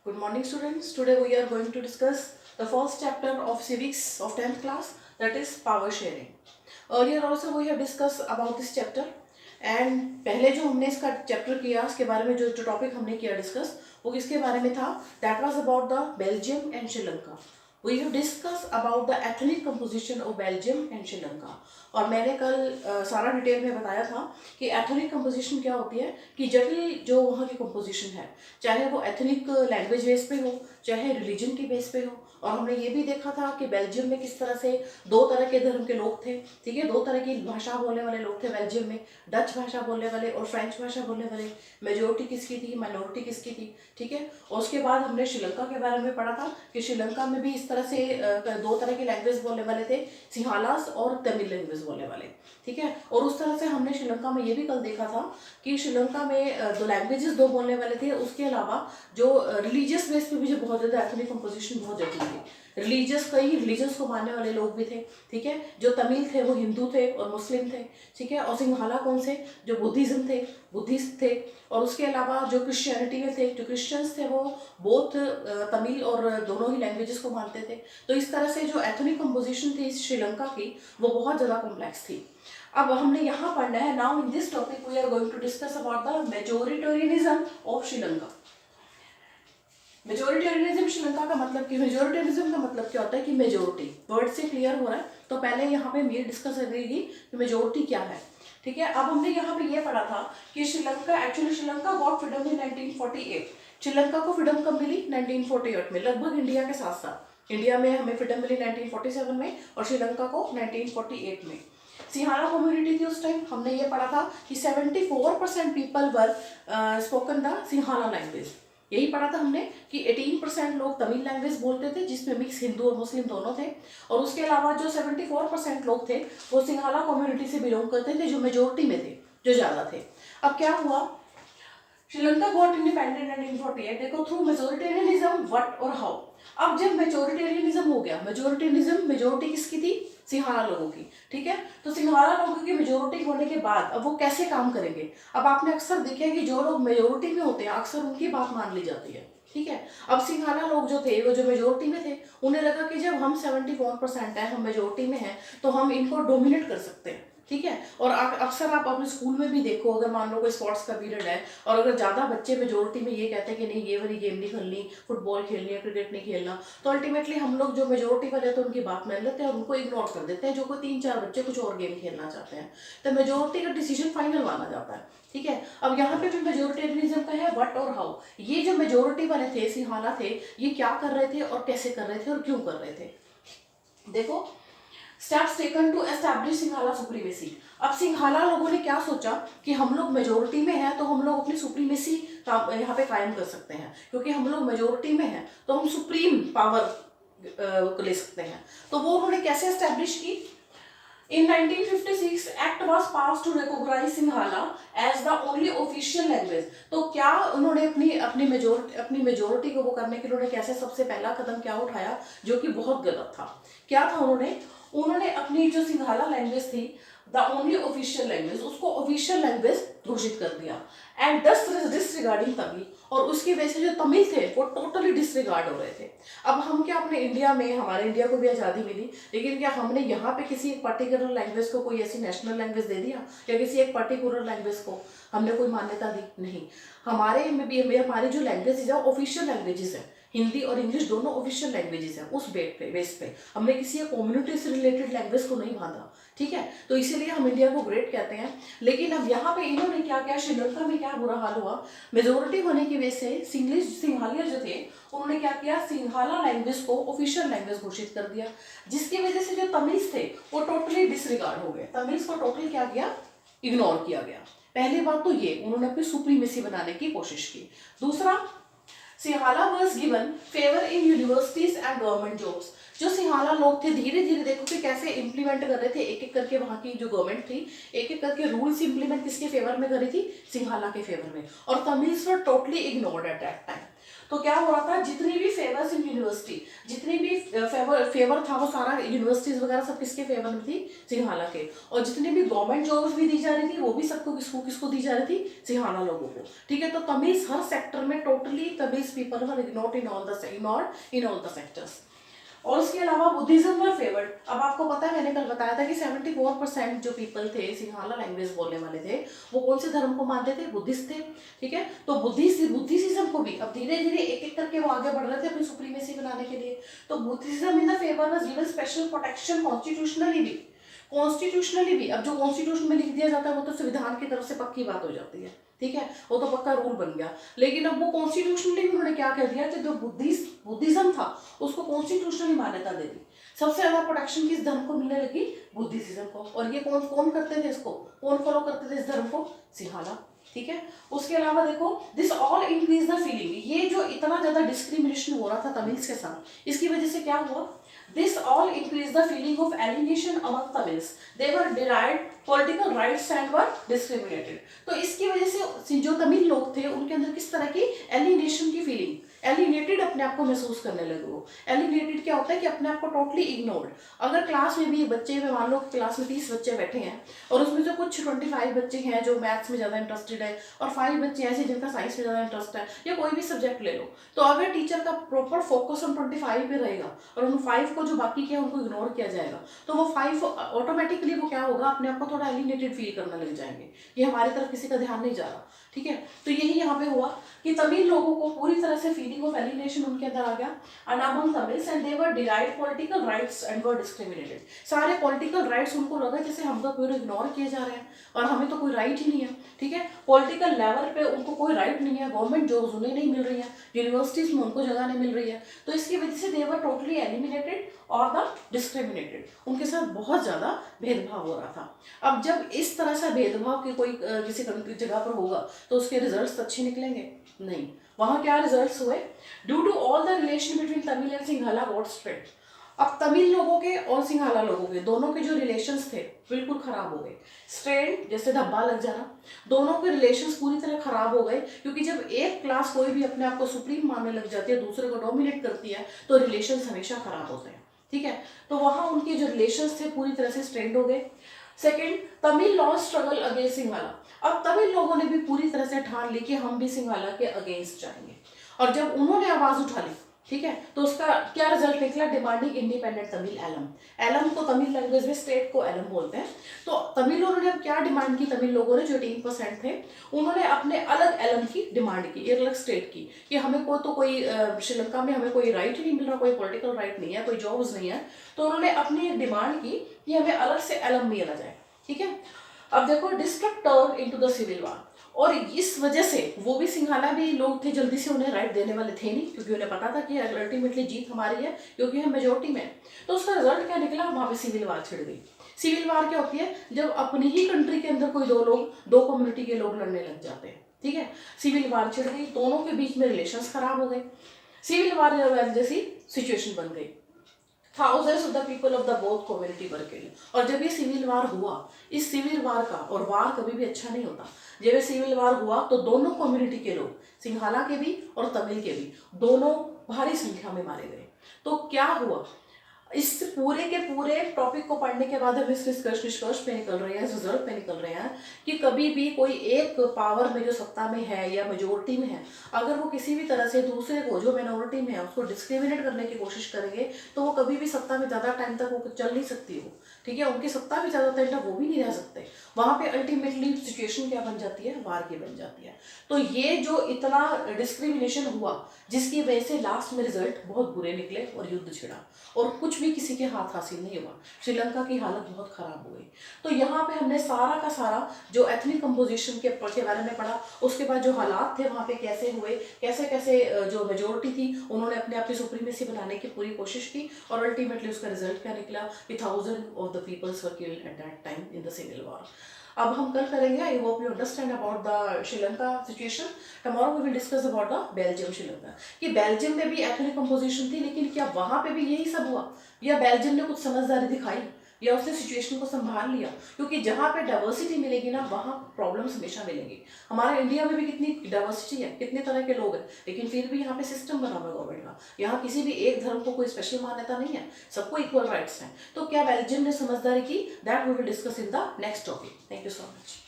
Good morning students. Today we are going to discuss the first chapter of civics of 10th class, that is power sharing. Earlier also we have discussed about this chapter and पहले जो हमने इसका chapter किया उसके बारे में जो topic हमने किया डिस्कस वो किसके बारे में था? That was about the Belgium and Sri Lanka. We have discussed about the ethnic composition of Belgium and Sri Lanka. और मैंने कल सारा डिटेल में बताया था कि एथनिक कंपोजिशन क्या होती है, कि जटिल जो वहाँ की कंपोजिशन है, चाहे वो एथनिक लैंग्वेज बेस पे हो चाहे रिलीजन की बेस पे हो। और हमने ये भी देखा था कि बेल्जियम में किस तरह से दो तरह के धर्म के लोग थे, ठीक है, दो तरह की भाषा बोलने वाले लोग थे बेल्जियम में, डच भाषा बोलने वाले और फ्रेंच भाषा बोलने वाले। मेजोरिटी किसकी थी, माइनॉरिटी किसकी थी, ठीक है। और उसके बाद हमने श्रीलंका के बारे में पढ़ा था कि श्रीलंका में भी इस तरह से दो तरह की लैंग्वेज बोलने वाले थे, सिंहालास और तमिल लैंग्वेज बोलने वाले, ठीक है। और उस तरह से हमने श्रीलंका में ये भी कल देखा था कि श्रीलंका में दो लैंग्वेजेस दो बोलने वाले थे, उसके अलावा जो रिलीजियस बेस पे भी जो बहुत ज़्यादा एथनिक कंपोजिशन बहुत जटिल थी। रिलीजियस कई रिलीजन्स को मानने वाले लोग भी थे, ठीक है। जो तमिल थे वो हिंदू थे और मुस्लिम थे, ठीक है। और सिंहाला कौन से, जो बुद्धिज्म थे, बुद्धिस्ट थे। और उसके अलावा जो क्रिश्चियनिटी में थे, जो क्रिश्चियंस थे, वो बोथ तमिल और दोनों ही लैंग्वेजेस को मानते थे। तो इस तरह से जो एथनिक कंपोजिशन थी श्रीलंका की वो बहुत ज़्यादा कॉम्प्लेक्स थी। अब हमने यहाँ पढ़ना है, now in this topic we are going to discuss about the majoritarianism of Sri Lanka. Majoritarianism Sri Lanka का मतलब कि मेजोरिटेरियनिज्म का मतलब क्या होता है कि मेजोरिटी, वर्ड से क्लियर हो रहा है। तो पहले यहाँ पे ये डिस्कस करेगी कि मेजोरिटी क्या है, ठीक है। अब हमने यहाँ पे ये पढ़ा था कि श्रीलंका गॉट फ्रीडम इन 1948। श्रीलंका को फ्रीडम कब मिली? 1948 में, लगभग इंडिया के साथ साथ। इंडिया में हमें फ्रीडम मिली 1947 में और श्रीलंका को 1948 में। सिंहाला कम्युनिटी थी उस टाइम, हमने ये पढ़ा था कि 74% people were spoken the Sinhala language. यही पढ़ा था हमने कि 18% लोग तमिल लैंग्वेज बोलते थे जिसमें मिक्स हिंदू और मुस्लिम दोनों थे। और उसके अलावा जो 74% लोग थे वो सिंहाला कम्युनिटी से बिलोंग करते थे, जो मेजोरिटी में थे, जो ज़्यादा थे। अब क्या हुआ, श्रीलंका गॉट इंडिपेंडेंट 1948, देखो थ्रू मेजोरिटेरियनिज्म व्हाट और हाउ। अब जब मेजोरिटेरियनिज्म हो गया, मेजोरिटी किसकी थी? सिंहाला लोगों की, ठीक है। तो सिंहाला लोगों की मेजोरिटी होने के बाद अब वो कैसे काम करेंगे? अब आपने अक्सर देखा है कि जो लोग मेजोरिटी में होते हैं अक्सर उनकी बात मान ली जाती है, ठीक है। अब सिंहाला लोग जो थे वो जो मेजोरिटी में थे, उन्हें लगा कि जब हम 74% है, हम मेजोरिटी में हैं, तो हम इनको डोमिनेट कर सकते हैं, ठीक है। और अक्सर आप अपने स्कूल में भी देखो, अगर मान लो कोई स्पोर्ट्स का पीरियड है और अगर ज़्यादा बच्चे मेजोरिटी में ये कहते हैं कि नहीं ये वाली गेम नहीं खेलनी, फुटबॉल खेलनी है, क्रिकेट नहीं खेलना, तो अल्टीमेटली हम लोग जो मेजोरिटी वाले तो उनकी बात मान लेते हैं और उनको इग्नोर कर देते हैं, जो कोई 3-4 बच्चे कुछ और गेम खेलना चाहते हैं। तो मेजोरिटी का डिसीजन फाइनल माना जाता है, ठीक है। अब यहाँ पे भी मेजोरिटेरियनिज्म का है व्हाट और हाउ। ये जो मेजोरिटी वाले थे, सिंहाला थे, ये क्या कर रहे थे और कैसे कर रहे थे और क्यों कर रहे थे? देखो, steps taken to establish Sinhala supremacy. अब सिंहाला लोगों ने क्या सोचा कि हम लोग मेजोरिटी में हैं तो हम लोग अपनी सुप्रीमेसी यहाँ पे कायम कर सकते हैं, क्योंकि हम लोग मेजोरिटी में हैं तो हम सुप्रीम पावर ले सकते हैं। तो वो उन्होंने कैसे एस्टैब्लिश की? In 1956, Act was passed to recognize Sinhala as the only official language. तो क्या उन्होंने अपनी मेजोरिटी को वो करने के लिए उन्होंने कैसे सबसे पहला कदम क्या उठाया, जो कि बहुत गलत था? क्या था? उन्होंने अपनी जो सिंहाला लैंग्वेज थी, द ओनली ऑफिशियल लैंग्वेज, उसको ऑफिशियल लैंग्वेज घोषित कर दिया। एंड दस डिसरिगार्डिंग तमिल, और उसकी वजह से जो तमिल थे वो टोटली डिसरिगार्ड हो रहे थे। अब हम क्या अपने इंडिया में, हमारे इंडिया को भी आज़ादी मिली, लेकिन क्या हमने यहाँ पे किसी एक पर्टिकुलर लैंग्वेज को कोई ऐसी नेशनल लैंग्वेज दे दिया, या किसी एक पर्टिकुलर लैंग्वेज को हमने कोई मान्यता दी? नहीं। हमारे में भी हमारी जो लैंग्वेजेज है ऑफिशियल लैंग्वेजेस है, हिंदी और इंग्लिश दोनों ऑफिशियल लैंग्वेजेस हैं। उस बेस पे हमने किसी कम्युनिटी से रिलेटेड लैंग्वेज को नहीं बांधा, ठीक है। तो इसीलिए हम इंडिया को ग्रेट कहते हैं। लेकिन अब यहाँ पे इन्होंने क्या किया, श्रीलंका में क्या बुरा हाल हुआ, मेजोरिटी होने की वजह से सिंघालिया जो थे उन्होंने क्या किया, सिंहाला लैंग्वेज को ऑफिशियल लैंग्वेज घोषित कर दिया, जिसकी वजह से जो तमिल्स थे वो टोटली डिसरिगार्ड हो गए। तमिल्स को टोटली क्या किया, इग्नोर किया गया। पहली बात तो ये, उन्होंने अपनी सुप्रीमेसी बनाने की कोशिश की। दूसरा, सिंहाला was given favor in universities and government jobs। जो सिंहाला लोग थे धीरे धीरे देखो कि कैसे इंप्लीमेंट कर रहे थे, एक एक करके वहाँ की जो गवर्नमेंट थी एक एक करके रूल्स इंप्लीमेंट किसके फेवर में कर रही थी, सिंहाला के फेवर में। और Tamils were totally ignored eight that time. तो क्या हो रहा था, जितनी भी फेवर्स इन यूनिवर्सिटी, जितनी भी फेवर था वो सारा यूनिवर्सिटीज वगैरह सब किसके फेवर में थी, सिंघाला के। और जितनी भी गवर्नमेंट जॉब्स भी दी जा रही थी वो भी सबको किसको किसको दी जा रही थी, सिंघाला लोगों को। ठीक है, तो तमिल्स हर सेक्टर में totally Tamils people were ignored in all the sectors. और उसके अलावा बुद्धिज्म वर फेवर्ड। अब आपको पता है, मैंने कल बताया था कि 74% जो पीपल थे सिंघाला लैंग्वेज बोलने वाले थे, वो कौन से धर्म को मानते थे, बुद्धिस्ट थे। ठीक है, तो बुद्धिज्म को भी अब धीरे धीरे एक एक करके वो आगे बढ़ रहे थे अपनी सुप्रीमेसी बनाने के लिए। तो Buddhism in the favour was given special protection constitutionally भी। अब जो कॉन्स्टिट्यूशन में लिख दिया जाता है वो तो संविधान की तरफ से पक्की बात हो जाती है, ठीक है, वो तो पक्का रूल बन गया। लेकिन अब वो कॉन्स्टिट्यूशनली भी उन्होंने क्या कर दिया कि जो बुद्धिज्म था उसको कॉन्स्टिट्यूशनली मान्यता दे दी। सबसे ज्यादा प्रोटेक्शन किस धर्म को मिलने लगी, बुद्धिज्म को। और ये कौन कौन करते थे इसको, कौन फॉलो करते थे इस धर्म को, सिंघाला। ठीक है, उसके अलावा देखो, this all increase the feeling. ये जो इतना ज्यादा डिस्क्रिमिनेशन हो रहा था तमिल्स के साथ, इसकी वजह से क्या हुआ, this all increased the feeling of alienation among Tamils. They were denied political rights and were discriminated. तो इसकी वजह से जो तमिल लोग थे उनके अंदर किस तरह की एलिनेशन की फीलिंग, एलिनेटेड अपने आप को महसूस करने लगे। वो एलिनेटेड क्या होता है कि अपने आप को टोटली इग्नोर्ड। अगर क्लास में भी बच्चे में मान लो क्लास में 30 बच्चे बैठे हैं और उसमें से कुछ 25 बच्चे हैं जो मैथ्स में ज़्यादा इंटरेस्टेड है और 5 बच्चे ऐसे जिनका साइंस में ज़्यादा इंटरेस्ट है, या कोई भी सब्जेक्ट ले लो, तो अगर टीचर का प्रॉपर फोकस उन 25 पे रहेगा और उन 5 को जो बाकी के हैं उनको इग्नोर किया जाएगा, तो वो 5 ऑटोमेटिकली वो क्या होगा, अपने आप को थोड़ा एलिनेटेड फील करने लग जाएंगे, ये हमारी तरफ किसी का ध्यान नहीं जा रहा। ठीक है, तो यही यहाँ पे हुआ कि तमिल लोगों को पूरी तरह से फीलिंग ऑफ एलिनेशन उनके अंदर आ गया। And among Tamils and they were denied political rights and were discriminated. सारे पॉलिटिकल राइट्स उनको लगा जैसे हम तो पूरे इग्नोर किए जा रहे हैं और हमें तो कोई राइट ही नहीं है। ठीक है, पॉलिटिकल लेवल पे उनको कोई राइट नहीं है, गवर्नमेंट जॉब्स उन्हें नहीं मिल रही है, यूनिवर्सिटीज में उनको जगह नहीं मिल रही है, तो इसकी वजह से दे वर टोटली एलिमिनेटेड और द डिस्क्रिमिनेटेड। उनके साथ बहुत ज्यादा भेदभाव हो रहा था। अब जब इस तरह से भेदभाव की कोई किसी जगह पर होगा तो उसके रिजल्ट्स अच्छे निकलेंगे नहीं। वहां क्या रिजल्ट्स हुए, due to all the relation between Tamil and Sinhala got straight. अब तमिल लोगों के और सिंघाला लोगों के दोनों के जो रिलेशंस थे बिल्कुल खराब हो गए, स्ट्रेन जैसे धब्बा लग जाना, दोनों के रिलेशंस पूरी तरह खराब हो गए। क्योंकि जब एक क्लास कोई भी अपने आप को सुप्रीम मानने लग जाती है, दूसरे को डोमिनेट करती है, तो रिलेशंस हमेशा खराब होते हैं। ठीक है, तो वहां उनके जो रिलेशंस थे पूरी तरह से स्ट्रेंड हो गए। Second, Tamil launch struggle against Sinhala. अब तमिल लोगों ने भी पूरी तरह से ठान ली कि हम भी सिंघाला के अगेंस्ट जाएंगे, और जब उन्होंने आवाज उठा ली, ठीक है, तो उसका क्या रिजल्ट निकला, डिमांडिंग इंडिपेंडेंट तमिल एलम। एलम को तमिल लैंग्वेज में स्टेट को एलम बोलते हैं। तो तमिलों ने अब क्या डिमांड की, तमिल लोगों ने जो 18% थे उन्होंने अपने अलग एलम की डिमांड की, एक अलग स्टेट की, कि हमें कोई श्रीलंका में हमें कोई राइट ही नहीं मिल रहा, कोई पॉलिटिकल राइट नहीं है, कोई जॉब्स नहीं है, तो उन्होंने अपनी डिमांड की कि हमें अलग से एलम मिला जाए। ठीक है, अब देखो, district turn into the civil war, और इस वजह से वो भी सिंघाला भी लोग थे जल्दी से उन्हें राइट देने वाले थे नहीं, क्योंकि उन्हें पता था कि अल्टीमेटली जीत हमारी है क्योंकि हम मेजोरिटी में। तो उसका रिजल्ट क्या निकला, वहां पे सिविल वार छिड़ गई। सिविल वार क्या होती है, जब अपनी ही कंट्री के अंदर कोई दो कम्युनिटी के लोग लड़ने लग जाते हैं। ठीक है, सिविल वार छिड़ गई, दोनों के बीच में रिलेशंस खराब हो गए, सिविल वार जैसी सिचुएशन बन गई। Thousands of the people of the both community were killed। और जब ये सिविल वार हुआ, इस सिविल वार का, और वार कभी भी अच्छा नहीं होता, जब ये सिविल वार हुआ तो दोनों कम्युनिटी के लोग, सिंघाला के भी और तमिल के भी, दोनों भारी संख्या में मारे गए। तो क्या हुआ, इस पूरे के पूरे टॉपिक को पढ़ने के बाद हम इस निष्कर्ष पे निकल रहे हैं, इस रिजल्ट पे निकल रहे हैं कि कभी भी कोई एक पावर में जो सत्ता में है या मेजोरिटी में है, अगर वो किसी भी तरह से दूसरे को जो माइनॉरिटी में है उसको डिस्क्रिमिनेट करने की कोशिश करेंगे तो वो कभी भी सत्ता में ज़्यादा टाइम तक वो चल नहीं सकती हो। ठीक है, उनकी सत्ता भी ज़्यादा टाइम तक वो भी नहीं रह सकते, वहाँ पे अल्टीमेटली सिचुएशन क्या बन जाती है, वार की बन जाती है। तो ये जो इतना डिस्क्रिमिनेशन हुआ जिसकी वजह से लास्ट में रिजल्ट बहुत बुरे निकले और युद्ध छिड़ा और कुछ भी किसी के हाथ हासिल नहीं हुआ, श्रीलंका की हालत बहुत खराब हो गई। तो यहाँ पे हमने सारा का सारा जो एथनिक कंपोजिशन के बारे में पढ़ा, उसके बाद जो हालात थे वहाँ पे कैसे हुए, कैसे कैसे जो मेजोरिटी थी उन्होंने अपने आप की सुप्रीमेसी बनाने की पूरी कोशिश की, और अल्टीमेटली उसका रिजल्ट क्या निकला कि 1000 of the peoples were killed at that time in the civil war. अब हम कल करेंगे, I hope you understand about the Sri Lanka situation. Tomorrow we will discuss about the Belgium Sri Lanka, कि बेल्जियम में भी एथनिक कंपोजिशन थी, लेकिन क्या वहां पे भी यही सब हुआ या बेल्जियम ने कुछ समझदारी दिखाई, या उसने सिचुएशन को संभाल लिया, क्योंकि जहाँ पे डाइवर्सिटी मिलेगी ना वहाँ प्रॉब्लम्स हमेशा मिलेंगी। हमारे इंडिया में भी कितनी डाइवर्सिटी है, कितने तरह के लोग हैं, लेकिन फिर भी यहाँ पे सिस्टम बना हुआ है गवर्नमेंट का। यहाँ किसी भी एक धर्म को कोई स्पेशल मान्यता नहीं है, सबको इक्वल राइट्स हैं। तो क्या बेल्जियम ने समझदारी की, that we will discuss in the next topic. Thank you so much.